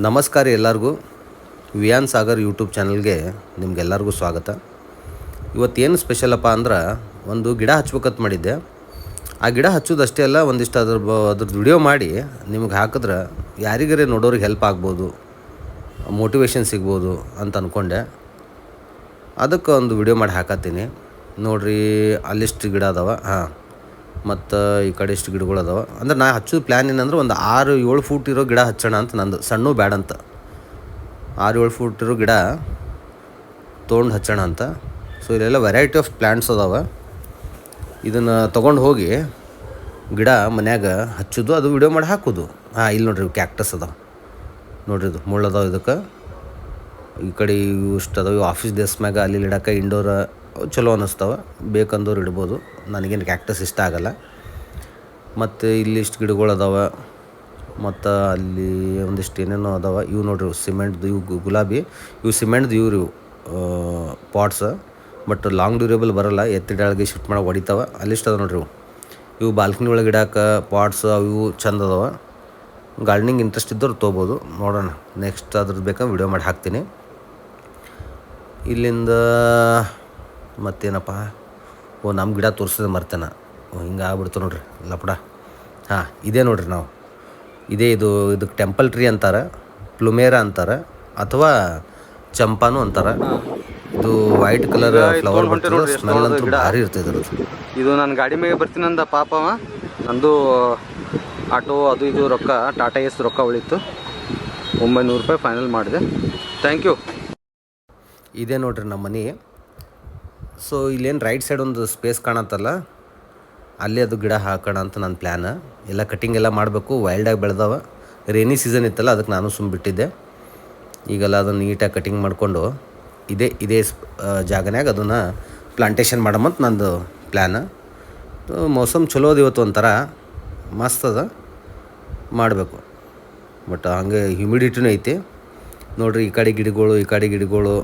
ನಮಸ್ಕಾರ ಎಲ್ಲರಿಗೂ. ವಿಯಾನ್ ಸಾಗರ್ ಯೂಟ್ಯೂಬ್ ಚಾನಲ್ಗೆ ನಿಮಗೆಲ್ಲರಿಗೂ ಸ್ವಾಗತ. ಇವತ್ತೇನು ಸ್ಪೆಷಲಪ್ಪ ಅಂದ್ರೆ ಒಂದು ಗಿಡ ಹಚ್ಬೇಕಂತ ಮಾಡಿದ್ದೆ. ಆ ಗಿಡ ಹಚ್ಚೋದಷ್ಟೇ ಅಲ್ಲ, ಒಂದಿಷ್ಟು ಅದ್ರದ್ದು ವಿಡಿಯೋ ಮಾಡಿ ನಿಮ್ಗೆ ಹಾಕಿದ್ರೆ ಯಾರಿಗಾರೆ ನೋಡೋರಿಗೆ ಹೆಲ್ಪ್ ಆಗ್ಬೋದು, ಮೋಟಿವೇಶನ್ ಸಿಗ್ಬೋದು ಅಂತ ಅಂದ್ಕೊಂಡೆ. ಅದಕ್ಕೆ ಒಂದು ವಿಡಿಯೋ ಮಾಡಿ ಹಾಕತ್ತೀನಿ ನೋಡಿರಿ. ಅಲ್ಲಿಷ್ಟು ಗಿಡ ಅದಾವ, ಮತ್ತು ಈ ಕಡೆ ಇಷ್ಟು ಗಿಡಗಳು ಅದಾವೆ. ಅಂದ್ರೆ ನಾ ಹಚ್ಚೋದು ಪ್ಲ್ಯಾನ್ ಏನಂದ್ರೆ ಒಂದು 6-7 ಫೂಟ್ ಇರೋ ಗಿಡ ಹಚ್ಚೋಣ ಅಂತ ನಂದು. ಸಣ್ಣ ಬ್ಯಾಡ ಅಂತ 6-7 ಫೂಟ್ ಇರೋ ಗಿಡ ತೊಗೊಂಡು ಹಚ್ಚೋಣ ಅಂತ. ಸೊ ಇಲ್ಲೆಲ್ಲ ವೆರೈಟಿ ಆಫ್ ಪ್ಲ್ಯಾಂಟ್ಸ್ ಅದಾವೆ. ಇದನ್ನು ತೊಗೊಂಡು ಹೋಗಿ ಗಿಡ ಮನ್ಯಾಗ ಹಚ್ಚೋದು, ಅದು ವಿಡಿಯೋ ಮಾಡಿ ಹಾಕೋದು. ಇಲ್ಲಿ ನೋಡ್ರಿ, ಕ್ಯಾಕ್ಟಸ್ ಅದಾವೆ ನೋಡ್ರಿ, ಇದು ಮುಳ್ಳದಾವೆ. ಇದಕ್ಕೆ ಈ ಕಡೆ ಇವು ಇಷ್ಟು ಅದಾವೆ. ಇವು ಆಫೀಸ್ ಡೆಸ್ಕ್ ಮ್ಯಾಗ ಅಲ್ಲಿ ಇಡಕ್ಕೆ ಇಂಡೋರ ಚಲೋ ಅನ್ನಿಸ್ತಾವೆ, ಬೇಕಂದವ್ರು ಇಡ್ಬೋದು. ನನಗೇನು ಕ್ಯಾಕ್ಟಸ್ ಇಷ್ಟ ಆಗಲ್ಲ. ಮತ್ತು ಇಲ್ಲಿ ಇಷ್ಟು ಗಿಡಗಳು ಅದಾವೆ, ಮತ್ತು ಅಲ್ಲಿ ಒಂದಿಷ್ಟು ಏನೇನೋ ಅದಾವೆ. ಇವು ನೋಡ್ರಿ, ಸಿಮೆಂಟ್ದು ಇವು ಗುಲಾಬಿ, ಇವು ಸಿಮೆಂಟ್ದು ಇವು ಪಾಟ್ಸ್. ಬಟ್ ಲಾಂಗ್ ಡ್ಯೂರೇಬಲ್ ಬರೋಲ್ಲ, ಎತ್ತಿಡಾಳಿಗೆ ಶಿಫ್ಟ್ ಮಾಡೋಕೆ ಹೊಡಿತಾವೆ. ಅಲ್ಲಿಷ್ಟು ಅದ ನೋಡ್ರಿ. ಇವು ಬಾಲ್ಕನಿ ಒಳಗೆ ಇಡಕ್ಕೆ ಪಾಟ್ಸ್ ಅವು ಚಂದ ಅದಾವೆ. ಗಾರ್ಡನಿಂಗ್ ಇಂಟ್ರೆಸ್ಟ್ ಇದ್ದವ್ರು ತೊಗೋಬೋದು. ನೋಡೋಣ, ನೆಕ್ಸ್ಟ್ ಅದ್ರದ್ದು ಬೇಕಾದ್ರೆ ವಿಡಿಯೋ ಮಾಡಿ ಹಾಕ್ತೀನಿ. ಇಲ್ಲಿಂದ ಮತ್ತೇನಪ್ಪ, ನಮ್ಮ ಗಿಡ ತೋರಿಸಿದ್ರೆ ಮರ್ತೇನೆ. ಹಿಂಗೆ ಆಗ್ಬಿಡ್ತು ನೋಡ್ರಿ ಲಪಡ. ಇದೇ ನೋಡ್ರಿ, ನಾವು ಇದಕ್ಕೆ ಟೆಂಪಲ್ ಟ್ರೀ ಅಂತಾರೆ, ಪ್ಲುಮೇರಾ ಅಂತಾರೆ, ಅಥವಾ ಚಂಪಾನು ಅಂತಾರೆ. ಇದು ವೈಟ್ ಕಲರ್ ಫ್ಲವರ್ ಬರ್ತದೆ, ಸ್ಮೆಲ್ ಅಂತೂ ಭಾರಿ ಇರ್ತದೆ. ಇದು ನಾನು ಗಾಡಿ ಮೇಲೆ ಬರ್ತೀನಿ ಅಂದ ಪಾಪವ. ನಂದು ಆಟೋ ಅದು ಇದು ರೊಕ್ಕ, ಟಾಟಾ ಎಸ್ ರೊಕ್ಕ ಉಳಿತು. 900 ರೂಪಾಯಿ ಫೈನಲ್ ಮಾಡಿದೆ. Thank you. ಇದೇ ನೋಡ್ರಿ ನಮ್ಮ ಮನೆ. ಸೊ ಇಲ್ಲೇನು ರೈಟ್ ಸೈಡ್ ಒಂದು ಸ್ಪೇಸ್ ಕಾಣತ್ತಲ್ಲ, ಅಲ್ಲಿ ಅದು ಗಿಡ ಹಾಕೋಣ ಅಂತ ನನ್ನ ಪ್ಲ್ಯಾನ್. ಎಲ್ಲ ಕಟಿಂಗ್ ಎಲ್ಲ ಮಾಡಬೇಕು, ವೈಲ್ಡಾಗಿ ಬೆಳೆದವ. ರೇನಿ ಸೀಸನ್ ಇತ್ತಲ್ಲ, ಅದಕ್ಕೆ ನಾನು ಬಿಟ್ಟಿದ್ದೆ. ಈಗೆಲ್ಲ ಅದನ್ನು ನೀಟಾಗಿ ಕಟಿಂಗ್ ಮಾಡಿಕೊಂಡು ಇದೇ ಜಾಗನ್ಯಾಗ ಅದನ್ನು ಪ್ಲಾಂಟೇಶನ್ ಮಾಡಮಂತ ನಂದು ಪ್ಲ್ಯಾನ್. ಮೌಸಮ್ ಚಲೋ ಅದು, ಇವತ್ತು ಒಂಥರ ಮಸ್ತ್ ಅದ, ಮಾಡಬೇಕು. ಬಟ್ ಹಂಗೆ ಹ್ಯುಮಿಡಿಟಿನೂ ಐತಿ ನೋಡಿರಿ. ಈ ಕಡೆ ಗಿಡಗಳು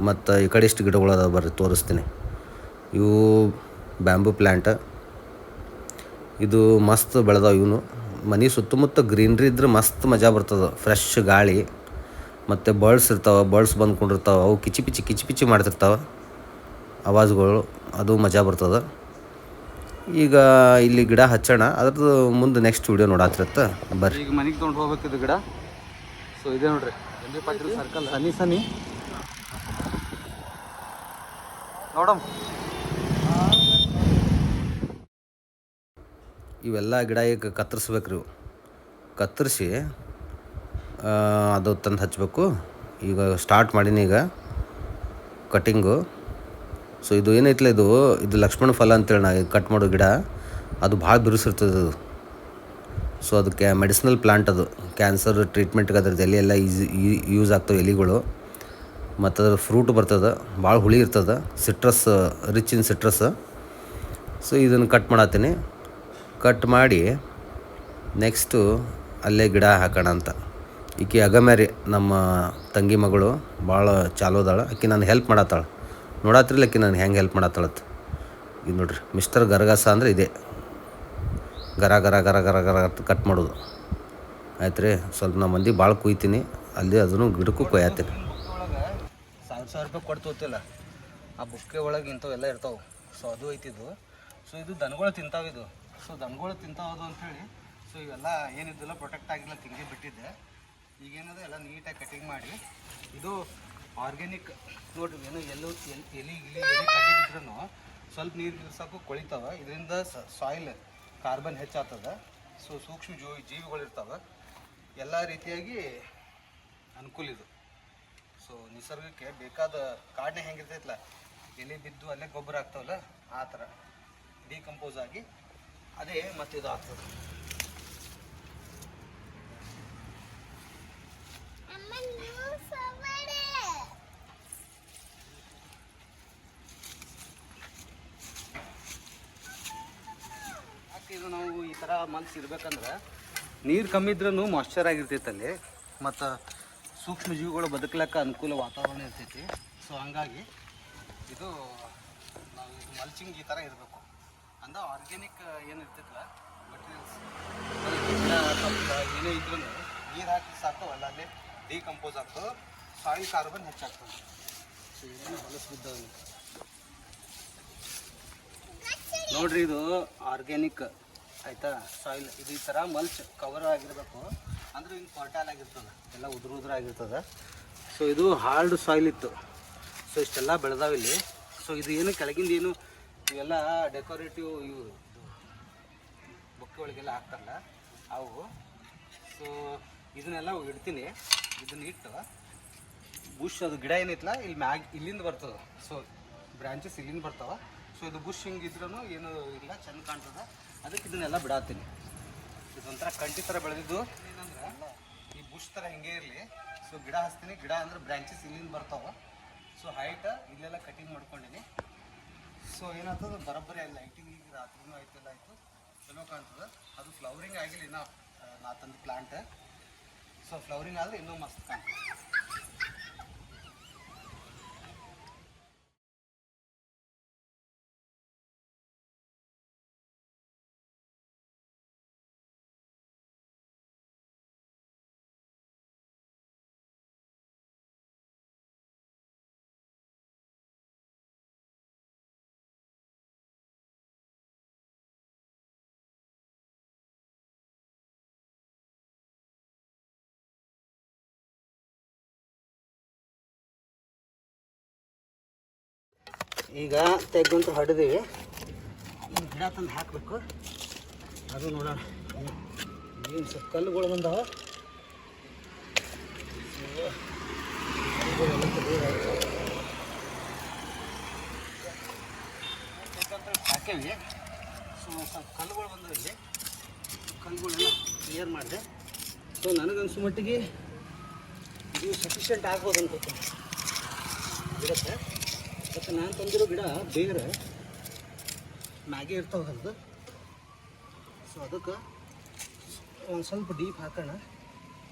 ಮತ್ತು ಈ ಕಡೆ ಇಷ್ಟು ಗಿಡಗಳು ಅದಾವೆ, ಬರ್ರಿ ತೋರಿಸ್ತೀನಿ. ಇವು ಬ್ಯಾಂಬೂ ಪ್ಲ್ಯಾಂಟ್, ಇದು ಮಸ್ತ್ ಬೆಳೆದಾವೆ. ಇವನು ಮನೆ ಸುತ್ತಮುತ್ತ ಗ್ರೀನ್ರಿ ಇದ್ರೆ ಮಸ್ತ್ ಮಜಾ ಬರ್ತದೆ, ಫ್ರೆಶ್ ಗಾಳಿ. ಮತ್ತು ಬರ್ಡ್ಸ್ ಇರ್ತಾವೆ, ಬರ್ಡ್ಸ್ ಬಂದ್ಕೊಂಡಿರ್ತಾವೆ, ಅವು ಕಿಚಿ ಮಾಡ್ತಿರ್ತಾವೆ ಆವಾಜ್ಗಳು, ಅದು ಮಜಾ ಬರ್ತದೆ. ಈಗ ಇಲ್ಲಿ ಗಿಡ ಹಚ್ಚೋಣ, ಅದ್ರದ್ದು ಮುಂದೆ ನೆಕ್ಸ್ಟ್ ವಿಡಿಯೋ ನೋಡತ್ತಿರತ್ತೆ, ಬರ್ರಿ. ಈಗ ಮನೆಗೆ ತೊಗೊಂಡು ಹೋಗ್ಬೇಕಿದ್ದು ಗಿಡ. ಸೊ ಇದೇ ನೋಡ್ರಿ, ಎಂ.ಬಿ. ಪಾಟೀಲ್ ಸರ್ಕಲ್, ಸನಿ ನೋಡಮ್. ಇವೆಲ್ಲ ಗಿಡ ಈಗ ಕತ್ತರಿಸ್ಬೇಕು ರೀ. ಕತ್ತರಿಸಿ ಅದು ತಂದು ಹಚ್ಚಬೇಕು. ಈಗ ಸ್ಟಾರ್ಟ್ ಮಾಡೀನಿ ಈಗ ಕಟ್ಟಿಂಗು. ಸೊ ಇದು ಏನೈತಿಲ್ಲ, ಇದು ಲಕ್ಷ್ಮಣ ಫಲ ಅಂತೇಳಿ ನಾ ಕಟ್ ಮಾಡೋ ಗಿಡ. ಅದು ಭಾಳ ಬಿರುಸಿರ್ತದೆ ಅದು. ಸೊ ಅದಕ್ಕೆ ಮೆಡಿಸಿನಲ್ ಪ್ಲಾಂಟ್ ಅದು. ಕ್ಯಾನ್ಸರ್ ಟ್ರೀಟ್ಮೆಂಟ್ಗೆ ಅದ್ರದ್ದು ಎಲೆ ಎಲ್ಲ ಯೂಸ್ ಆಗ್ತವೆ ಎಲೆಗಳು. ಮತ್ತು ಅದ್ರ ಫ್ರೂಟ್ ಬರ್ತದೆ, ಭಾಳ ಹುಳಿ ಇರ್ತದೆ, citrus, rich in citrus. So ಇದನ್ನು ಕಟ್ ಮಾಡತ್ತೀನಿ. ಕಟ್ ಮಾಡಿ ನೆಕ್ಸ್ಟು ಅಲ್ಲೇ ಗಿಡ ಹಾಕೋಣ ಅಂತ. ಈಕೆ ಅಗಮ್ಯಾರಿ ನಮ್ಮ ತಂಗಿ ಮಗಳು, ಭಾಳ ಚಾಲೋ ಅದಾಳ. ಆಕೆ ನಾನು ಹೆಲ್ಪ್ ಮಾಡತ್ತಾಳೆ, ನೋಡತ್ರಿಲ್ಲ ಆಕೆ ನಾನು ಹೆಂಗೆ ಹೆಲ್ಪ್ ಮಾಡತ್ತಾಳತ್ತು. ಇದು ನೋಡ್ರಿ, ಮಿಸ್ಟರ್ ಗರಗಸ ಅಂದರೆ ಇದೇ, ಗರ ಗರ ಗರ ಗರ ಗರ ಕಟ್ ಮಾಡೋದು. ಆಯ್ತು ರೀ. ಸ್ವಲ್ಪ ನಾ ಮಂದಿ ಭಾಳ ಕುಯ್ತೀನಿ, ಅಲ್ಲಿ ಅದನ್ನು ಗಿಡಕ್ಕೂ ಕೊಯ್ಯತ್ತೀನಿ. $1000 ರೂಪಾಯಿ ಕೊಡ್ತು ಹೋಗ್ತಿಲ್ಲ, ಆ ಬುಕ್ಕೆ ಒಳಗೆ ಇಂಥವೆಲ್ಲ ಇರ್ತಾವೆ. ಸೊ ಅದು ಐತಿದ್ದು. ಸೊ ಇದು ದನಗಳು ತಿಂತಾವಿದು. ಸೊ ದನಗಳು ತಿಂತಾವದು ಅಂಥೇಳಿ ಸೊ ಇವೆಲ್ಲ ಏನಿದ್ದಿಲ್ಲ, ಪ್ರೊಟೆಕ್ಟ್ ಆಗಿಲ್ಲ, ತಿಂಗಿ ಬಿಟ್ಟಿದ್ದೆ. ಈಗೇನದು ಎಲ್ಲ ನೀಟಾಗಿ ಕಟಿಂಗ್ ಮಾಡಿ, ಇದು ಆರ್ಗ್ಯಾನಿಕ್ ನೋಡ್ರಿ. ಏನೋ ಎಲೆ ಕಡ್ಡಿದ್ರೂ ಸ್ವಲ್ಪ ನೀರು ಸಾಕು ಕೊಳಿತಾವೆ. ಇದರಿಂದ ಸಾಯಿಲ್ ಕಾರ್ಬನ್ ಹೆಚ್ಚಾಗ್ತದೆ. ಸೊ ಸೂಕ್ಷ್ಮ ಜೀವಿಗಳಿರ್ತಾವೆ, ಎಲ್ಲ ರೀತಿಯಾಗಿ ಅನುಕೂಲ ಇದು. ಸೊ ನಿಸರ್ಗಕ್ಕೆ ಬೇಕಾದ ಕಾಡನ್ನೇ ಹೆಂಗಿರ್ತೈತಲ್ಲ, ಎಲೆ ಬಿದ್ದು ಅಲ್ಲೇ ಗೊಬ್ಬರ ಆಗ್ತಾವಲ್ಲ, ಆ ಥರ ಡಿಕಂಪೋಸ್ ಆಗಿ ಅದೇ ಮತ್ತೆ ಇದು ಆಗ್ತದೆ. ಇದು ನಾವು ಈ ಥರ ಮನ್ಸು ಇರ್ಬೇಕಂದ್ರೆ ನೀರು ಕಮ್ಮಿ ಇದ್ರೂ ಮಾಯ್ಶ್ಚರ್ ಆಗಿರ್ತೈತೆ ಅಲ್ಲಿ, ಮತ್ತು ಸೂಕ್ಷ್ಮ ಜೀವಿಗಳು ಬದುಕಲಿಕ್ಕೆ ಅನುಕೂಲ ವಾತಾವರಣ ಇರ್ತೈತಿ. ಸೊ ಹಂಗಾಗಿ ಇದು ನಾವು ಮಲ್ಚಿಂಗ್ ಈ ಥರ ಇರಬೇಕು. ಅಂದ್ರೆ ಆರ್ಗ್ಯಾನಿಕ್ ಏನಿರ್ತೈತಲ್ಲ ಮಟೀರಿಯಲ್ಸ್, ಏನೇ ಇದ್ರೂ ನೀರು ಹಾಕಿ ಸಾಕು, ಅಲ್ಲೇ ಡಿಕಂಪೋಸ್ ಆಗ್ತದೆ, ಸಾಯಿಲ್ ಕಾರ್ಬನ್ ಹೆಚ್ಚಾಗ್ತದೆ. ಸೊ ಏನು ಹೊಲಸು ಬಿದ್ದವನು ನೋಡ್ರಿ, ಇದು ಆರ್ಗ್ಯಾನಿಕ್ ಆಯಿತಾ ಸಾಯಿಲ್. ಇದು ಈ ಥರ ಮಲ್ಚ್ ಕವರ್ ಆಗಿರಬೇಕು, ಅಂದರೆ ಹಿಂಗೆ ಫರ್ಟೈಲ್ ಆಗಿರ್ತದೆ, ಎಲ್ಲ ಉದುರಾಗಿರ್ತದೆ. ಸೊ ಇದು ಹಾರ್ಡ್ ಸಾಯಿಲ್ ಇತ್ತು. ಸೊ ಇಷ್ಟೆಲ್ಲ ಬೆಳೆದಾವಿಲ್ಲಿ. ಸೊ ಇದು ಏನು ಕೆಳಗಿಂದ ಏನು ಇವೆಲ್ಲ ಡೆಕೋರೇಟಿವ್ ಇವು ಬುಕ್ಕೆ ಒಳಗೆಲ್ಲ ಹಾಕ್ತಾರಲ್ಲ ಅವು. ಸೊ ಇದನ್ನೆಲ್ಲ ಇಡ್ತೀನಿ. ಇದನ್ನ ಇಟ್ಟು ಬುಷ್ ಅದು ಗಿಡ ಏನೈತಲ್ಲ ಇಲ್ಲಿ ಇಲ್ಲಿಂದ ಬರ್ತದೆ. ಸೊ ಬ್ರಾಂಚಸ್ ಇಲ್ಲಿಂದ ಬರ್ತಾವೆ. ಸೊ ಇದು ಬುಷ್ ಹಿಂಗಿದ್ರೂ ಏನು ಇಲ್ಲ, ಚೆಂದ ಕಾಣ್ತದೆ. ಅದಕ್ಕೆ ಇದನ್ನೆಲ್ಲ ಬಿಡಾತೀನಿ. ಇದೊಂಥರ ಕಂಟಿ ಥರ ಬೆಳೆದಿದ್ದು. ಏನಂದ್ರೆ ಈ ಬುಷ್ ಥರ ಹಿಂಗೆ ಇರಲಿ. ಸೊ ಗಿಡ ಹಚ್ತೀನಿ. ಗಿಡ ಅಂದ್ರೆ ಬ್ರಾಂಚಸ್ ಇಲ್ಲಿಂದ ಬರ್ತಾವೆ. ಸೊ ಹೈಟ್ ಇಲ್ಲೆಲ್ಲ ಕಟಿಂಗ್ ಮಾಡ್ಕೊಂಡಿನಿ. ಸೊ ಏನಾಗ್ತದೆ ಬರೋಬ್ಬರಿ ಅಲ್ಲಿ ಲೈಟಿಂಗ್ ಈಗ ರಾತ್ರಿನೂ ಆಯ್ತೆಲ್ಲ ಆಯಿತು, ಚಲೋ ಕಾಣ್ತದೆ. ಅದು ಫ್ಲವರಿಂಗ್ ಆಗಿಲ್ಲ ಇನ್ನೂ ನಾ ತಂದು ಪ್ಲಾಂಟ್. ಸೊ ಫ್ಲವರಿಂಗ್ ಆದರೆ ಇನ್ನೂ ಮಸ್ತ್ ಕಾಣ್ತದೆ. ಈಗ ತೆಗ್ಗಂತೂ ಹೊಡೆದೀವಿ. ಈ ಗಿಡ ತಂದು ಹಾಕಬೇಕು. ಅದು ನೋಡೋಣ ಏನು ಸ್ವಲ್ಪ ಕಲ್ಲುಗಳು ಬಂದಾವ. ಹಾಕೇವಿ. ಸೊ ಸ್ವಲ್ಪ ಕಲ್ಲುಗಳು ಬಂದವು ಇಲ್ಲಿ. ಕಲ್ಲುಗಳೆಲ್ಲ ಕ್ಲಿಯರ್ ಮಾಡಿದೆ. ಸೊ ನನಗನ್ಸೋ ಮಟ್ಟಿಗೆ ಇದು ಸಫಿಷಿಯೆಂಟ್ ಆಗ್ಬೋದು ಅನ್ಕೋತೀನಿ ಗಿಡಕ್ಕೆ. ಮತ್ತು ನಾನು ತಂದಿರೋ ಗಿಡ ಬೇರೆ ಮ್ಯಾಗೆ ಇರ್ತಾವಲ್ದು. ಸೊ ಅದಕ್ಕೆ ಒಂದು ಸ್ವಲ್ಪ ಡೀಪ್ ಹಾಕೋಣ.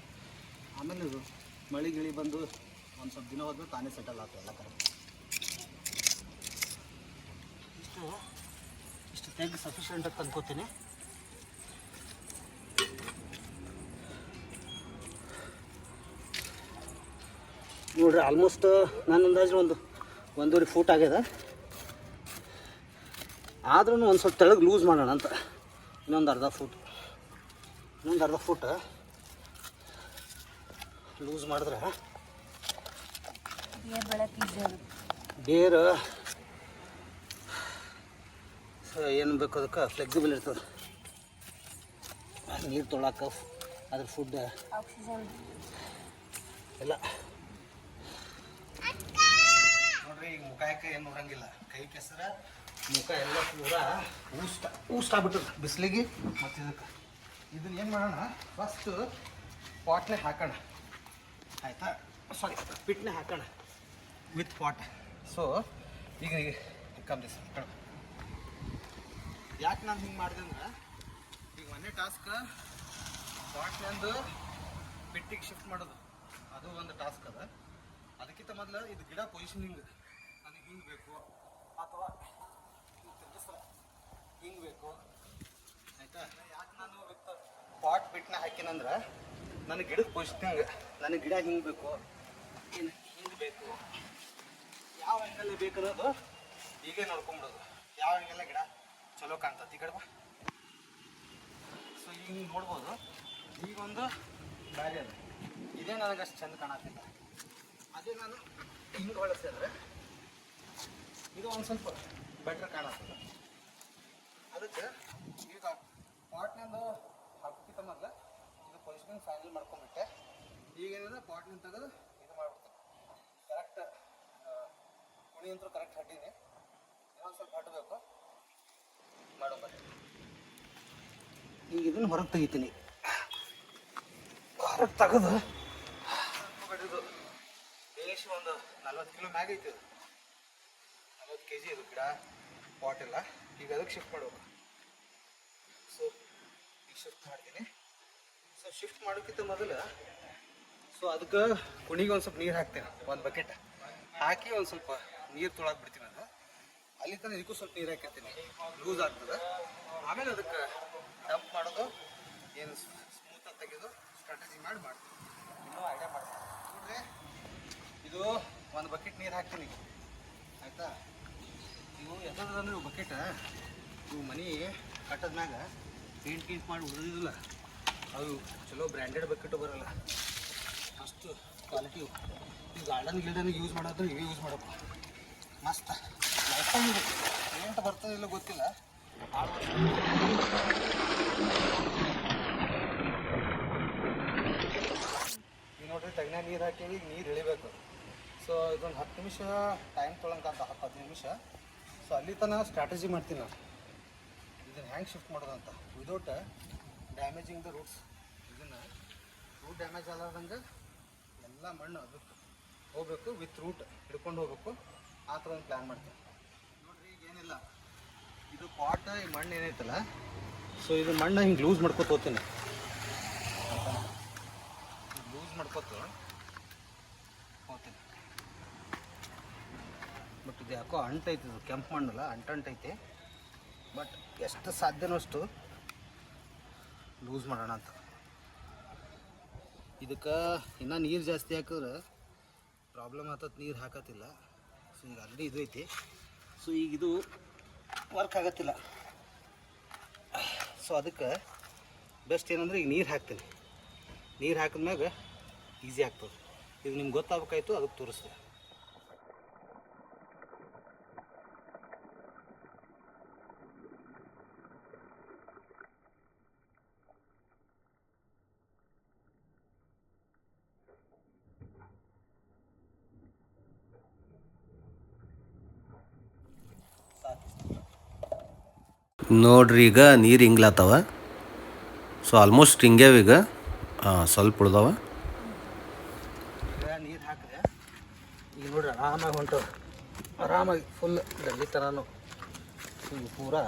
ಆಮೇಲೆ ಇದು ಮಳೆ ಗಿಳಿ ಬಂದು ಒಂದು ಸ್ವಲ್ಪ ದಿನ ಹೋದ್ಮೇಲೆ ತಾನೇ ಸೆಟಲ್ ಆಗ್ತದೆ ಎಲ್ಲ ಕಡೆ. ಇಷ್ಟು ತೆಗ್ದು ಸಫಿಷಿಯೆಂಟ್ ಅಂತ ಅನ್ಕೋತೀನಿ. ನೋಡ್ರಿ, ಆಲ್ಮೋಸ್ಟ್ ನಾನು ಅಂದಾಜು ಒಂದೂವರೆ ಫೂಟ್ ಆಗ್ಯದ. ಆದ್ರೂ ಒಂದು ಸ್ವಲ್ಪ ತೆಳಗೆ ಲೂಸ್ ಮಾಡೋಣ ಅಂತ ಇನ್ನೊಂದು ಅರ್ಧ ಫೂಟ್ ಲೂಸ್ ಮಾಡಿದ್ರೆ ಬೇರೆ ಏನು ಬೇಕು ಅದಕ್ಕೆ ಫ್ಲೆಕ್ಸಿಬಲ್ ಇರ್ತದೆ. ನೀರು ತೊಳಕ್ಕೆ ಅದ್ರ ಫುಡ್ ಎಲ್ಲ. ನೋಡ್ರಿ, ಈಗ ಮುಖಕ್ಕೆ ಏನು ನೋಡಂಗಿಲ್ಲ. ಕೈ ಕೆಸರ ಮುಖ ಎಲ್ಲ ಪೂರ ಊಸ್ಟಾಗ್ಬಿಟ್ಟದ ಬಿಸಿಲಿಗೆ. ಮತ್ತು ಇದನ್ನ ಏನು ಮಾಡೋಣ, ಫಸ್ಟು ಪಾಟ್ನೇ ಹಾಕೋಣ ಆಯಿತಾ. ಸಾರಿ, ಪಿಟ್ನೇ ಹಾಕೋಣ ವಿತ್ ಪಾಟ್. ಸೊ ಈಗ ಕಮ್ಮಿಸ್ ಯಾಕೆ ನಾನು ಹಿಂಗೆ ಮಾಡಿದೆ ಅಂದ್ರೆ, ಈಗ ಒಂದೇ ಟಾಸ್ಕ್ ಪಾಟ್ನಿಂದು ಪಿಟ್ಟಿಗೆ ಶಿಫ್ಟ್ ಮಾಡೋದು, ಅದು ಒಂದು ಟಾಸ್ಕ್ ಅದ. ಅದಕ್ಕಿಂತ ಮೊದಲು ಇದು ಗಿಡ ಪೊಸಿಷನಿಂಗ್ ನನಗೆ ಹಿಂಗೆ ಬೇಕು ಅಥವಾ ಹಿಂಗೆ ಬೇಕು ಆಯಿತಾ. ಯಾಕೆ ನಾನು ವಿತ್ ಪಾಟ್ ಬಿಟ್ಟನ್ನ ಹಾಕಿನಂದ್ರೆ ನನಗೆ ಗಿಡದ ಪೊಸಿಷನಿಂಗ್, ನನಗೆ ಗಿಡ ಹಿಂಗೆ ಬೇಕು, ಏನು ಹಿಂಗೆ ಬೇಕು, ಯಾವ ಆ್ಯಂಗಲ್ ಬೇಕು ಅನ್ನೋದು ಹೀಗೆ ನೋಡ್ಕೊಂಬಿಡೋದು. ಯಾವ ಆ್ಯಂಗಲ್ ಗಿಡ ಚಲೋ ಕಾಣ್ತದೆ ಈ ಕಡೆ. ಸೊ ಈಗ ನೀವು ನೋಡ್ಬೋದು, ಈಗೊಂದು ಬ್ಯಾರೆ ಅದ, ಇದೇ ನನಗಷ್ಟು ಚೆಂದ ಕಾಣತ್ತಿಲ್ಲ. ಅದೇ ನಾನು ಹಿಂಗೆ ಬಳಸಿದ್ರೆ ಇದು ಒಂದು ಸ್ವಲ್ಪ ಬೆಟ್ರ್ ಕಾಣತ್ತದ. ಅದಕ್ಕೆ ಈಗ ಪಾಟ್ನಿಂದ ಹಾಕಿತ್ತ ಮೊದಲು ಇದು ಪೊಸಿಷನಿಂಗ್ ಫೈನಲ್ ಮಾಡ್ಕೊಂಡ್ಬಿಟ್ಟೆ. ಈಗೇನಿದೆ ಪಾಟ್ನಿಂದ ತೆಗೆದು ಇದು ಮಾಡ್ಬಿಡ್ತೀನಿ. ಕರೆಕ್ಟ್ ಕುಣಿ ಅಂತೂ ಕರೆಕ್ಟ್ ಹಡ್ಡೀನಿ. ಇನ್ನೊಂದು ಸ್ವಲ್ಪ ಹಡ್ಬೇಕು ಮಾಡೋ ಬನ್ನಿ. ಈಗ ಇದನ್ನು ಹೊರಗೆ ತೆಗಿತೀನಿ. ಹೊರಗೆ ತೆಗೆದು ಇದು ಬೇಷ್ ಒಂದು 40 ಕಿಲೋ ಮ್ಯಾಗ ಐತಿ. 40 kg ಇದು ಗಿಡ ಪಾಟ್ ಎಲ್ಲ. ಈಗ ಅದಕ್ಕೆ ಶಿಫ್ಟ್ ಮಾಡ್ಬೇಕು. ಸೊ ಈಗ ಶಿಫ್ಟ್ ಮಾಡ್ತೀನಿ. ಸೊ ಶಿಫ್ಟ್ ಮಾಡೋಕ್ಕಿಂತ ಮೊದಲು ಸೊ ಅದಕ್ಕೆ ಕುಣಿಗೆ ಒಂದು ಸ್ವಲ್ಪ ನೀರು ಹಾಕ್ತೇನೆ. ಒಂದು ಬಕೆಟ್ ಹಾಕಿ ಒಂದು ಸ್ವಲ್ಪ ನೀರು ತೊಳಕ್ಕೆ ಬಿಡ್ತೀನಿ. ಅದು ಅಲ್ಲಿ ತನಕ ಇದಕ್ಕೂ ಸ್ವಲ್ಪ ನೀರು ಹಾಕಿರ್ತೀನಿ, ಲೂಸ್ ಆಗ್ತದೆ. ಆಮೇಲೆ ಅದಕ್ಕೆ ಡಂಪ್ ಮಾಡೋದು ಏನು ಸ್ಮೂತಾಗಿ ತೆಗೆದು ಸ್ಟ್ರಾಟಜಿ ಮಾಡ್ತೀನಿ. ಇನ್ನೂ ಐಡಿಯಾ ಮಾಡ್ತೀನಿ. ನೋಡ್ರಿ, ಇದು ಒಂದು ಬಕೆಟ್ ನೀರು ಹಾಕ್ತೀನಿ ಆಯಿತಾ. ಇವು ಎತ್ತದಂದ್ರೆ ಇವು ಬಕೆಟ್ ಇವು ಮನೆ ಕಟ್ಟದ ಮ್ಯಾಗ ಪೇಂಟ್ ಮಾಡಿ ಉಳಿದಿಲ್ಲ. ಅವು ಚಲೋ ಬ್ರ್ಯಾಂಡೆಡ್ ಬಕೆಟು ಬರೋಲ್ಲ, ಅಷ್ಟು ಕ್ವಾಲಿಟಿ. ಈ ಗಾರ್ಡನ್ಗೆ ಯೂಸ್ ಮಾಡೋದ್ರೆ ಇವೇ ಯೂಸ್ ಮಾಡಬೇಕು. ಮಸ್ತ್ ಲೈಫ್ ಟೈಮ್ ಇದೆ. ಪೇಂಟ್ ಬರ್ತದೆ ಇಲ್ಲ ಗೊತ್ತಿಲ್ಲ. ಈಗ ನೋಡ್ರಿ ತಗ್ನ ನೀರು ಹಾಕಿ ಈಗ ನೀರು ಇಳಿಬೇಕು. ಸೊ ಇದೊಂದು 10 ನಿಮಿಷ ಟೈಮ್ ತೊಗೊಳಂತ 10 ನಿಮಿಷ. ಸೊ ಅಲ್ಲಿ ತನಕ ಸ್ಟ್ರಾಟಜಿ ಮಾಡ್ತೀನಿ ನಾನು ಇದನ್ನು ಹ್ಯಾಂಗೆ ಶಿಫ್ಟ್ ಮಾಡೋದಂತ ವಿದೌಟ್ ಡ್ಯಾಮೇಜಿಂಗ್ ದ ರೂಟ್ಸ್. ಇದನ್ನು ರೂಟ್ ಡ್ಯಾಮೇಜ್ ಆಗಲಾರ್ದಂಗೆ ಎಲ್ಲ ಮಣ್ಣು ಅದಕ್ಕೆ ಹೋಗ್ಬೇಕು, ವಿತ್ ರೂಟ್ ಹಿಡ್ಕೊಂಡು ಹೋಗ್ಬೇಕು. ಆ ಥರ ಒಂದು ಪ್ಲ್ಯಾನ್ ಮಾಡ್ತೀನಿ ನೋಡಿರಿ. ಈಗ ಏನಿಲ್ಲ, ಇದು ಪಾಟ್ ಈ ಮಣ್ಣು ಏನೈತಲ್ಲ, ಸೊ ಇದು ಮಣ್ಣು ಹಿಂಗೆ ಲೂಸ್ ಮಾಡ್ಕೊತ ಹೋಗ್ತೀನಿ. ಲೂಸ್ ಮಾಡ್ಕೊತ ಹೋಗ್ತೀನಿ. ಬಟ್ ಇದು ಯಾಕೋ ಅಂಟೈತೆ, ಇದು ಕೆಂಪು ಮಣ್ಣಲ್ಲ, ಅಂಟೈತೆ. ಬಟ್ ಎಷ್ಟು ಸಾಧ್ಯನೋ ಅಷ್ಟು ಲೂಸ್ ಮಾಡೋಣ ಅಂತ. ಇದಕ್ಕೆ ಇನ್ನೂ ನೀರು ಜಾಸ್ತಿ ಹಾಕಿದ್ರೆ ಪ್ರಾಬ್ಲಮ್ ಆಗ್ತದೆ, ನೀರು ಹಾಕತ್ತಿಲ್ಲ. ಸೊ ಈಗ ಆಲ್ರೆಡಿ ಇದು ಐತಿ. ಸೊ ಈಗ ಇದು ವರ್ಕ್ ಆಗತ್ತಿಲ್ಲ. ಸೊ ಅದಕ್ಕೆ ಬೆಸ್ಟ್ ಏನಂದ್ರೆ ಈಗ ನೀರು ಹಾಕ್ತೀನಿ. ನೀರು ಹಾಕಿದ್ಮ್ಯಾಗ ಈಸಿ ಆಗ್ತದೆ. ಇದು ನಿಮ್ಗೆ ಗೊತ್ತಾಗಬೇಕಾಯ್ತು, ಅದಕ್ಕೆ ತೋರಿಸ್ದೆ. ನೋಡ್ರಿ ಈಗ ನೀರು ಹಿಂಗ್ಲಾತವ. So almost ಹಿಂಗ್ಯಾವ. ಈಗ ಸ್ವಲ್ಪ ಉಳ್ದವ. ಈಗ ನೀರು ಹಾಕಿದೆ. ಈಗ ನೋಡ್ರಿ ಆರಾಮಾಗಿ ಹೊಂಟವ, ಆರಾಮಾಗಿ ಫುಲ್ ದಲ್ಲಿ ಥರನೂ. ಈಗ ಪೂರಾ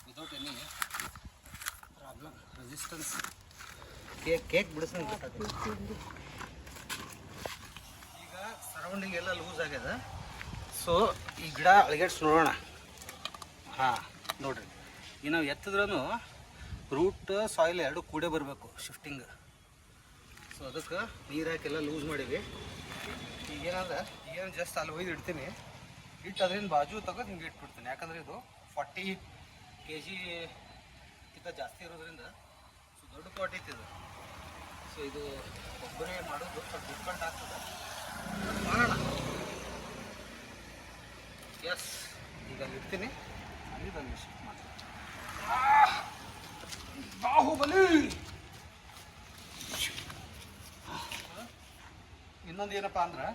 without any problem, resistance. Cake ಬಿಡಿಸ್ದಂಗೆ ಗೊತ್ತಾಗ್ತದೆ. ಈಗ ಸರೌಂಡಿಂಗ್ ಎಲ್ಲ ಲೂಸ್ ಆಗ್ಯದ. ಸೊ ಈ ಗಿಡ ಅಳಿಗಡ್ಸ್ ನೋಡೋಣ. ಹಾಂ ನೋಡಿರಿ, ಈಗ ನಾವು ಎತ್ತಿದ್ರೂ ರೂಟ್ ಸಾಯಿಲ್ ಎರಡು ಕೂಡೇ ಬರಬೇಕು, ಶಿಫ್ಟಿಂಗ್. ಸೊ ಅದಕ್ಕೆ ನೀರು ಹಾಕೆಲ್ಲ ಲೂಸ್ ಮಾಡೀವಿ. ಈಗೇನಂದ್ರೆ ಏನು ಜಸ್ಟ್ ಅಲ್ಲಿ ಒಯ್ದು ಇಡ್ತೀನಿ. ಇಟ್ಟು ಅದರಿಂದ ಬಾಜು ತೆಗೆದು ಹಿಂಗೆ ಇಟ್ಬಿಡ್ತೀನಿ. ಯಾಕಂದರೆ ಇದು 40 kg ಕಿಂತ ಜಾಸ್ತಿ ಇರೋದ್ರಿಂದ ಸೊ ದೊಡ್ಡ ಪಾಟ್ ಐತಿದು. ಸೊ ಇದು ಒಬ್ಬರೇ ಮಾಡೋದು ಸ್ವಲ್ಪ ಡಿಫ್ರೆಂಟ್ ಆಗ್ತದೆ, ಮಾಡೋಣ. ಎಸ್, ಈಗ ಅಲ್ಲಿ ಇಡ್ತೀನಿ. ಅಲ್ಲಿ ಬಂದು ಶಿಫ್ಟ್ ಮಾಡ್ತೀನಿ. ಬಾಹುಬಲಿ. ಇನ್ನೊಂದು ಏನಪ್ಪ ಅಂದ್ರೆ,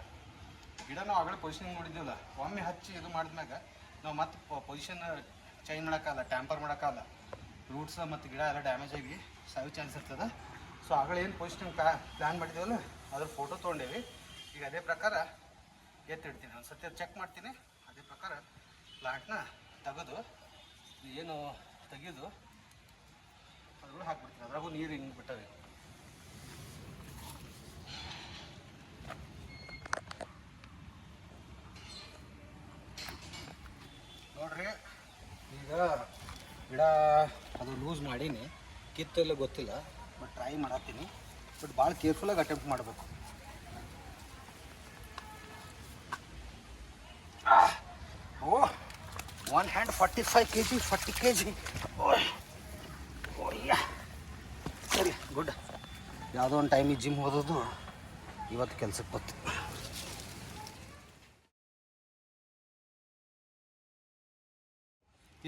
ಗಿಡ ನಾವು ಆಗಲೇ ಪೊಸಿಷನ್ ನೋಡಿದ್ದೀವಲ್ಲ, ಒಮ್ಮೆ ಹಚ್ಚಿ ಇದು ಮಾಡಿದ್ಮ್ಯಾಗ ನಾವು ಮತ್ತೆ ಪೊಸಿಷನ್ ಚೇಂಜ್ ಮಾಡೋಕ್ಕಾಗಲ್ಲ, ಟ್ಯಾಂಪರ್ ಮಾಡೋಕ್ಕಾಗಲ್ಲ. ರೂಟ್ಸ್ ಮತ್ತು ಗಿಡ ಎಲ್ಲ ಡ್ಯಾಮೇಜ್ ಆಗಿ ಸಾಯೋ ಚಾನ್ಸ್ ಇರ್ತದೆ. ಸೊ ಆಗಲೇ ಏನು ಪೊಸಿಷನ್ ಪ್ಲ್ಯಾನ್ ಮಾಡಿದ್ದೀವಲ್ಲ, ಅದ್ರ ಫೋಟೋ ತೊಗೊಂಡೇವಿ. ಈಗ ಅದೇ ಪ್ರಕಾರ ಎತ್ತಿಡ್ತೀನಿ. ಒಂದು ಸತಿ ಚೆಕ್ ಮಾಡ್ತೀನಿ. ಅದೇ ಪ್ರಕಾರ ಪ್ಲಾಂಟ್ನ ತೆಗೆದು ಏನು ತೆಗೆದು ಅದ್ರೊಳಗೆ ಹಾಕ್ಬಿಡ್ತೀನಿ. ಅದ್ರಾಗೂ ನೀರು ಹಿಂಗೆ ಬಿಟ್ಟವೆ. ನೋಡ್ರಿ, ಈಗ ಗಿಡ ಅದು ಲೂಸ್ ಮಾಡೀನಿ. ಕಿತ್ತೆಲ್ಲ ಗೊತ್ತಿಲ್ಲ, ಬಟ್ ಟ್ರೈ ಮಾಡತ್ತೀನಿ. ಬಟ್ ಭಾಳ ಕೇರ್ಫುಲ್ಲಾಗಿ ಅಟೆಂಪ್ಟ್ ಮಾಡಬೇಕು. ಓ 1 hand 45 kg, 40 kg. ಓಯ್ಯ, ಸರಿ, ಗುಡ್. ಯಾವುದೋ ಒಂದು ಟೈಮಿಗೆ ಜಿಮ್ ಹೋದದ್ದು ಇವತ್ತು ಕೆಲಸಕ್ಕೆ ಬಂತು.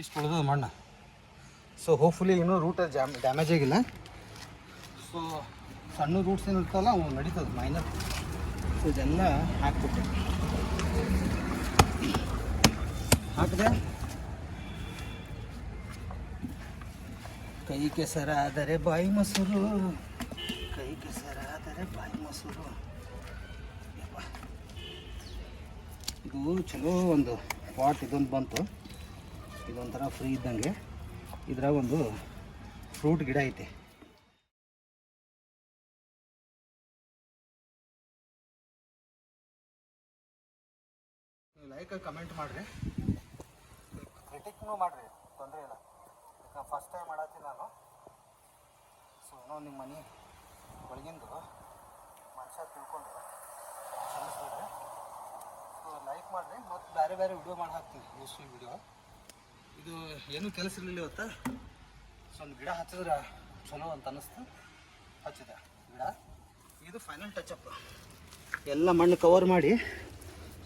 ಇಷ್ಟು ಉಳಿದದು ಮಣ್ಣು. ಸೊ ಹೋಪ್ಫುಲಿ ಇನ್ನೂ ರೂಟ್ ಡ್ಯಾಮೇಜ್ ಆಗಿಲ್ಲ. ಸೊ ಸಣ್ಣ ರೂಟ್ಸ್ ಏನು ಇರ್ತಲ್ಲ ಅವು ನಡೀತದೆ, ಮೈನರ್. ಸೊ ಇದೆಲ್ಲ ಹಾಕ್ಬಿಟ್ಟೆ, ಹಾಕಿದೆ. ಕೈ ಕೆಸರಾದರೆ ಬಾಯಿ ಮೊಸರು, ಕೈ ಕೆಸರಾದರೆ ಬಾಯಿ ಮೊಸರು. ಇದು ಚಲೋ ಒಂದು ಪಾಟ್ ಇದೊಂದು ಬಂತು. ಇದೊಂಥರ ಫ್ರೀ ಇದ್ದಂಗೆ. ಇದ್ರಾಗ ಒಂದು ಫ್ರೂಟ್ ಗಿಡ ಐತೆ. ಲೈಕ್ ಕಮೆಂಟ್ ಮಾಡಿರಿ, ಕ್ರಿಟಿಕ್ನೂ ಮಾಡಿರಿ, ತೊಂದರೆ ಇಲ್ಲ. ಫಸ್ಟ್ ಟೈಮ್ ಮಾಡತ್ತೀನಿ ನಾನು. ಸೊ ನಾವು ನಿಮ್ಮ ಮನೆ ಒಳಗಿಂದು ಮನುಷ್ಯ ತಿಳ್ಕೊಂಡು ಸಲ್ಲಿಸ್ಬೇಡ್ರಿ. ಸೊ ಲೈಕ್ ಮಾಡಿರಿ ಮತ್ತು ಬೇರೆ ಬೇರೆ ವಿಡಿಯೋ ಮಾಡಿ ಹಾಕ್ತೀವಿ, ಯೂಸ್ಫುಲ್ ವಿಡಿಯೋ. ಇದು ಏನೂ ಕೆಲಸ ಇರಲಿಲ್ಲ ಇವತ್ತು. ಸೊ ಒಂದು ಗಿಡ ಹಚ್ಚಿದ್ರೆ ಚಲೋ ಅಂತ ಅನ್ನಿಸ್ತು, ಹಚ್ಚಿದೆ ಗಿಡ. ಇದು ಫೈನಲ್ ಟಚಪ್. ಎಲ್ಲ ಮಣ್ಣು ಕವರ್ ಮಾಡಿ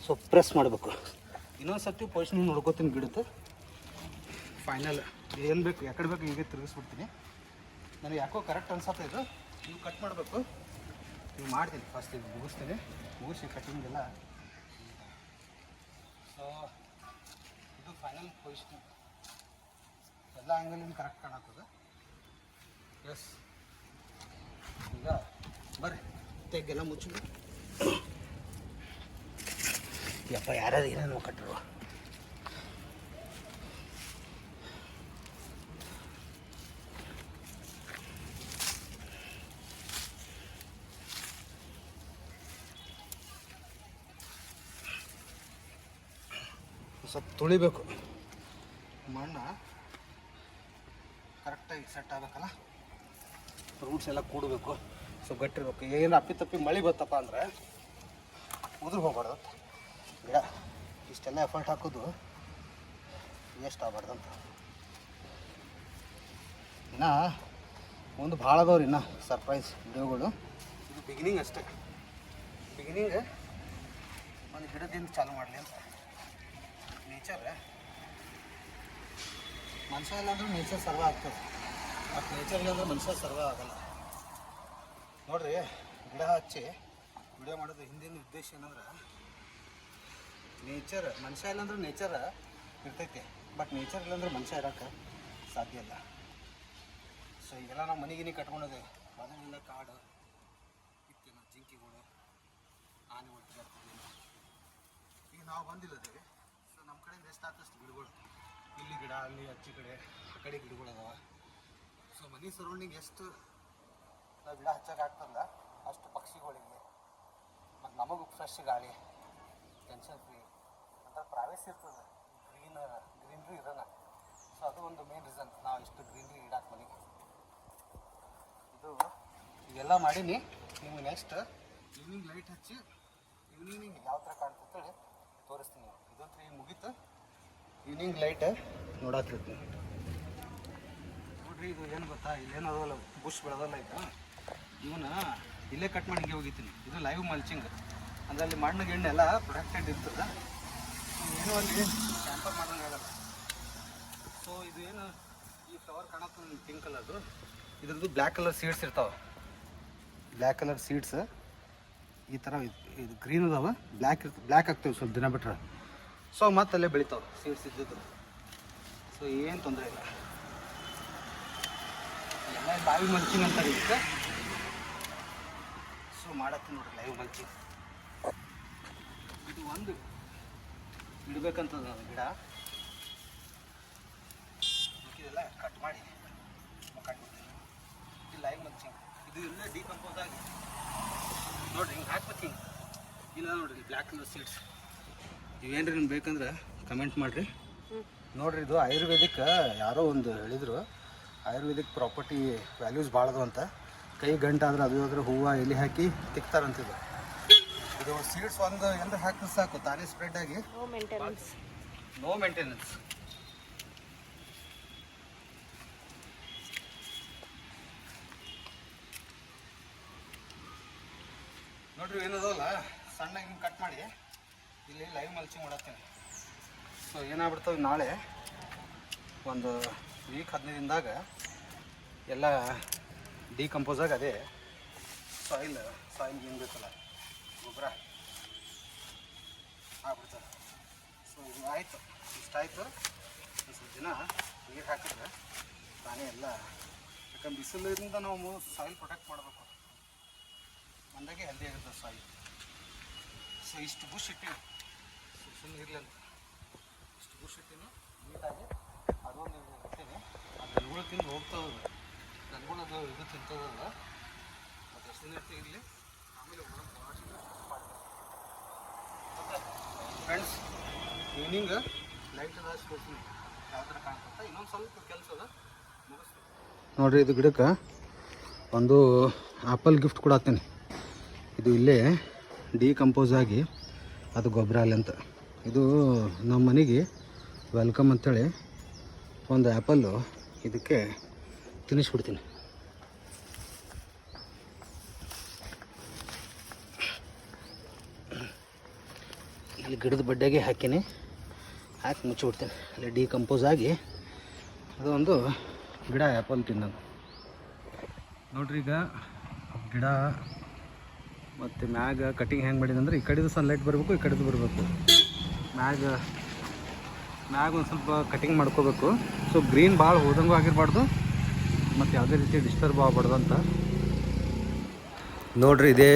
ಸೊ ಪ್ರೆಸ್ ಮಾಡಬೇಕು. ಇನ್ನೊಂದು ಸರ್ತಿ ಪೊಸಿಷನ್ ನೋಡ್ಕೋತೀನಿ ಗಿಡದ್ದು. ಫೈನಲ್ ಏನು ಬೇಕು ಯಾಕಡೆ ಬೇಕು ಹೀಗೆ ತಿರುಗಿಸ್ಬಿಡ್ತೀನಿ. ನನಗೆ ಯಾಕೋ ಕರೆಕ್ಟ್ ಅನ್ಸತ್ತೆ ಇದು. ನೀವು ಕಟ್ ಮಾಡಬೇಕು, ನೀವು ಮಾಡ್ತೀನಿ. ಫಸ್ಟ್ ಇದು ಮುಗಿಸ್ತೀನಿ, ಮುಗಿಸಿ ಕಟ್ಟಿಂಗ್ ಎಲ್ಲ. ಸೊ ಇದು ಫೈನಲ್ ಪೊಸಿಷನ್. ಎಲ್ಲ ಆ್ಯಂಗಲಿಂದ ಕರೆಕ್ಟ್ ಕಾಣತ್ತದ. ಎಸ್, ಈಗ ಬರ್ರಿ ತೆಗ್ಗೆಲ್ಲ ಮುಚ್ಚು. ಯಪ್ಪ ಯಾರ್ಯಾರು ಏನೇನು ಕಟ್ಟರು. ಸ್ವಲ್ಪ ತುಳಿಬೇಕು, ಮಣ್ಣು ಕರೆಕ್ಟಾಗಿ ಸೆಟ್ ಆಗಬೇಕಲ್ಲ. ರೂಟ್ಸ್ ಎಲ್ಲ ಕೂಡಬೇಕು, ಸೊ ಗಟ್ಟಿರ್ಬೇಕು. ಏನು ಅಪ್ಪಿ ಮಳೆ ಬತ್ತಪ್ಪ ಅಂದರೆ ಉದುರು ಹೋಗ್ಬಾರ್ದು ಗಿಡ. ಇಷ್ಟೆಲ್ಲ ಎಫರ್ಟ್ ಹಾಕೋದು ವೇಸ್ಟ್ ಆಗ್ಬಾರ್ದಂತ. ಇನ್ನು ಒಂದು ಭಾಳ ಅದಾವ್ರಿ ಇನ್ನು ಸರ್ಪ್ರೈಸ್ ವಿಡಿಯೋಗಳು. ಇದು ಬಿಗಿನಿಂಗ್ ಅಷ್ಟೇ. ಬಿಗಿನಿಂಗ್ ಒಂದು ಗಿಡದಿಂದ ಚಾಲು ಮಾಡಲಿ ಅಂತ. ನೇಚರ್ ಮನುಷ್ಯ ಇಲ್ಲಾಂದ್ರೆ ನೇಚರ್ ಸರ್ವ ಆಗ್ತದೆ, ಮತ್ತು ನೇಚರ್ ಇಲ್ಲಾಂದ್ರೆ ಮನುಷ್ಯ ಸರ್ವ ಆಗಲ್ಲ. ನೋಡಿರಿ, ಗಿಡ ಹಚ್ಚಿ ವಿಡಿಯೋ ಮಾಡೋದು ಹಿಂದಿನ ಉದ್ದೇಶ ಏನಂದ್ರೆ, ನೇಚರ್ ಮನುಷ್ಯ ಇಲ್ಲಾಂದ್ರೆ ನೇಚರ್ ಇರ್ತೈತಿ, ಬಟ್ ನೇಚರ್ ಇಲ್ಲಾಂದ್ರೆ ಮನುಷ್ಯ ಇರೋಕ್ಕೆ ಸಾಧ್ಯ ಇಲ್ಲ. ಸೊ ಈಗೆಲ್ಲ ನಾವು ಮನೆಗಿನಿ ಕಟ್ಕೊಂಡಿದ್ದೇವೆ. ಮೊದಲೆಲ್ಲ ಕಾಡು ಇತ್ತೇನ, ಜಿಂಕಿಗಳು, ಆನೆಗಳು ತಿರ್ಗಾಡ್ತಿದ್ವಿ. ಈಗ ನಾವು ಬಂದಿಲ್ಲದೇವೆ. ಸೊ ನಮ್ಮ ಕಡೆಯಿಂದ ಎಷ್ಟು ಆದಷ್ಟು ಗಿಡಗಳು, ಇಲ್ಲಿ ಗಿಡ, ಅಲ್ಲಿ ಅಚ್ಚಿ ಕಡೆ ಆ ಕಡೆ ಗಿಡಗಳು ಅದಾವ. ಸೊ ಮನೆ ಸರೌಂಡಿಂಗ್ ಎಷ್ಟು ನಾವು ಗಿಡ ಹಚ್ಚೋಕ್ಕಾಗ್ತದಲ್ಲ ಅಷ್ಟು ಪಕ್ಷಿಗಳಿಗೆ ಮತ್ತು ನಮಗೂ ಫ್ರೆಶ್ ಗಾಳಿ, ಟೆನ್ಷನ್ ಫ್ರೀ, ಒಂಥರ ಪ್ರೈವೇಸಿ ಇರ್ತದೆ. ಗ್ರೀನ್ರಿ ಇರೋಣ. ಸೊ ಅದು ಒಂದು ಮೇನ್ ರೀಸನ್ ನಾವು ಇಷ್ಟು ಗ್ರೀನ್ರಿ ಇಡಾಕ ಮನೆಗೆ. ಇದು ಇದೆಲ್ಲ ಮಾಡೀನಿ. ನಿಮ್ಗೆ ನೆಕ್ಸ್ಟ್ ಈವ್ನಿಂಗ್ ಲೈಟ್ ಹಚ್ಚಿ ಈವ್ನಿಂಗ್ ಯಾವ ಥರ ಕಾಣ್ತಂತೇಳಿ ತೋರಿಸ್ತೀನಿ. ಇದಂತೂ ಈಗ ಮುಗೀತು. ಈವ್ನಿಂಗ್ ಲೈಟ್ ನೋಡಾತಿರ್ತೀನಿ. ನೋಡ್ರಿ, ಇದು ಏನು ಗೊತ್ತಾ, ಇಲ್ಲೇನದಲ್ಲ ಬುಷ್ ಬೆಳೆದಲ್ಲ ಈಗ, ಇವನ್ನ ಇಲ್ಲೇ ಕಟ್ ಮಾಡಿ ಹಿಂಗೆ ಹೋಗಿತೀನಿ. ಇದು ಲೈವ್ ಮಲ್ಚಿಂಗ್ ಅಂದರೆ ಅಲ್ಲಿ ಮಣ್ಣು ಗಿಣ್ಣು ಎಲ್ಲ ಪ್ರೊಟೆಕ್ಟೆಡ್ ಇರ್ತದೆ. ಏನೋ ಅಲ್ಲಿ ಟ್ಯಾಂಪರ್ ಮಾಡೋಂಗೆ ಆಗಲ್ಲ. ಸೊ ಇದು ಏನು ಈ ಫ್ಲವರ್ ಕಾಣತ್ತೆ ಪಿಂಕ್ ಕಲರ್ದು, ಇದ್ರದ್ದು ಬ್ಲ್ಯಾಕ್ ಕಲರ್ ಸೀಡ್ಸ್ ಇರ್ತಾವೆ. ಬ್ಲ್ಯಾಕ್ ಕಲರ್ ಸೀಡ್ಸ್ ಈ ಥರ ಇದು ಗ್ರೀನ್ ಅದಾವ, ಬ್ಲ್ಯಾಕ್ ಆಗ್ತವೆ ಸ್ವಲ್ಪ ದಿನ ಬಿಟ್ರೆ. ಸೊ ಮತ್ತೆ ಅಲ್ಲೇ ಬೆಳಿತಾವೆ ಸೀಡ್ಸ್ ಇದ್ದಿದ್ದು. ಸೊ ಏನು ತೊಂದರೆ ಇಲ್ಲ. ಎಲ್ಲ ಲೈವ್ ಮಲ್ಚಿಂಗ್ ಅಂತಾರೆ ಇದಕ್ಕೆ. ಸೊ ಮಾಡತ್ತೀನಿ ನೋಡ್ರಿ ಲೈವ್ ಮಲ್ಚಿಂಗ್. ಇದು ಒಂದು ಇಡಬೇಕಂತದ ಗಿಡ. ಇದೆಲ್ಲ ಕಟ್ ಮಾಡಿ ಕಟ್ಬಿಡ್ತೀನಿ. ಇದು ಲೈವ್ ಮಲ್ಚಿಂಗ್. ಇದು ಇಲ್ಲೇ ಡಿಕಂಪೋಸ್ ಆಗಿ ನೋಡಿರಿ ಹಿಂಗೆ ಹಾಕ್ಬೇಕು. ಹಿಂಗೆ ಇಲ್ಲ ನೋಡಿರಿ ಬ್ಲ್ಯಾಕ್ ಕಲರ್ ಸೀಡ್ಸ್. ಇವೇನ್ರಿ ನಿಮ್ಗೆ ಬೇಕಂದ್ರೆ ಕಮೆಂಟ್ ಮಾಡಿರಿ. ನೋಡಿರಿ, ಇದು ಆಯುರ್ವೇದಿಕ್ ಯಾರೋ ಒಂದು ಹೇಳಿದರು, ಆಯುರ್ವೇದಿಕ್ ಪ್ರಾಪರ್ಟಿ ವ್ಯಾಲ್ಯೂಸ್ ಭಾಳ ಅದಾವ ಅಂತ. ಕೈ ಗಂಟಾದ್ರೆ ಅದು ಅದ್ರ ಹೂವು ಎಲೆ ಹಾಕಿ ತಿಕ್ತಾರಂತಿದ್ದು. ಇದು ಸೀಡ್ಸ್ ಒಂದು ಎಲ್ಲ ಹಾಕಿದ್ರೆ ಸಾಕು, ತಾನೇ ಸ್ಪ್ರೆಡ್ ಆಗಿ. No maintenance. ನೋಡ್ರಿ ಏನದಲ್ಲ ಸಣ್ಣಗೆ ಹಿಂಗೆ ಕಟ್ ಮಾಡಿ ಇಲ್ಲಿ ಲೈವ್ ಮಲ್ಚಿಂಗ್ ಮಾಡತ್ತೀನಿ. ಸೊ ಏನಾಗ್ಬಿಡ್ತಾವೆ ನಾಳೆ ಒಂದು ವೀಕ್ 15 ದಿನದಾಗ ಎಲ್ಲ ಡಿಕಂಪೋಸ್ ಆಗಿ ಅದೇ ಸಾಯಿಲ್ ಏನು ಬೇಕಲ್ಲ ಗೊಬ್ಬರ ಆಗ್ಬಿಡ್ತದೆ. ಸೊ ಇದು ಆಯಿತು, ಇಷ್ಟಾಯಿತು. ಸ್ವಲ್ಪ ದಿನ ನೀರು ಹಾಕಿದ್ರೆ ತಾನೇ ಎಲ್ಲ, ಯಾಕಂದ್ರೆ ಬಿಸಿಲಿಂದ ನಾವು ಸಾಯಿಲ್ ಪ್ರೊಟೆಕ್ಟ್ ಮಾಡಬೇಕು, ಅಂದಾಗೆ ಹೆಲ್ದಿ ಆಗುತ್ತೆ ಸಾಯಿಲ್. ಸೊ ಇಷ್ಟು ಬುಷ್ ಇಟ್ಟಿವಿ, ಸುಮ್ಮನೆ ಇರಲಿ ಅಂತ ಇಷ್ಟು ಬುಷ್ ಇಟ್ಟಿನಿ ನೀಟಾಗಿ. ಅದೊಂದು ಇರ್ತೀನಿ. ಆ ದನಗಳು ತಿಂದು ಹೋಗ್ತಾವೆ. ದನಗಳು ಅದು ಇದು ತಿಂತದಲ್ಲ, ಮತ್ತು ಎಷ್ಟು ದಿನ ಇರ್ತೀವಿ ಇರಲಿ. ಆಮೇಲೆ ಮತ್ತು ಫ್ರೆಂಡ್ಸ್ ಈವ್ನಿಂಗ್ ಲೈಟ್ ಅದ ತೋರಿಸ್ತೀನಿ ಯಾವ ಥರ ಕಾಣ್ತಂತ. ಇನ್ನೊಂದು ಸ್ವಲ್ಪ ಕೆಲಸ ಅದ ಮುಗಿಸ್ತೀನಿ. ನೋಡಿರಿ, ಇದು ಗಿಡಕ್ಕೆ ಒಂದು ಆ್ಯಪಲ್ ಗಿಫ್ಟ್ ಕೊಡತ್ತೀನಿ. ಇದು ಇಲ್ಲೇ ಡಿಕಂಪೋಸ್ ಆಗಿ ಅದು ಗೊಬ್ಬರ ಅಲ್ಲಿ ಅಂತ. ಇದು ನಮ್ಮ ಮನೆಗೆ ವೆಲ್ಕಮ್ ಅಂಥೇಳಿ ಒಂದು ಆ್ಯಪಲ್ಲು ಇದಕ್ಕೆ ತಿನ್ನಿಸ್ಬಿಡ್ತೀನಿ. ಇಲ್ಲಿ ಗಿಡದ ಬಡ್ಡೆಗೆ ಹಾಕೀನಿ, ಹಾಕಿ ಮುಚ್ಚಿಬಿಡ್ತೀನಿ. ಅಲ್ಲಿ ಡಿಕಂಪೋಸ್ ಆಗಿ ಅದೊಂದು ಗಿಡ ಆ್ಯಪಲ್ ತಿನ್ನೋದು ನೋಡ್ರಿ. ಈಗ ಗಿಡ ಮತ್ತು ಮ್ಯಾಗ ಕಟಿಂಗ್ ಹೆಂಗೆ ಮಾಡಿದೆ ಅಂದರೆ ಈ ಕಡೆದು ಸನ್ಲೈಟ್ ಬರಬೇಕು, ಈ ಕಡೆದು ಬರಬೇಕು. ಮ್ಯಾಗ ಒಂದು ಸ್ವಲ್ಪ ಕಟಿಂಗ್ ಮಾಡ್ಕೋಬೇಕು. ಸೊ ಗ್ರೀನ್ ಭಾಳ ಹೋದಂಗೂ ಆಗಿರಬಾರ್ದು ಮತ್ತು ಯಾವುದೇ ರೀತಿ ಡಿಸ್ಟರ್ಬ್ ಆಗಬಾರ್ದು ಅಂತ ನೋಡ್ರಿ. ಇದೇ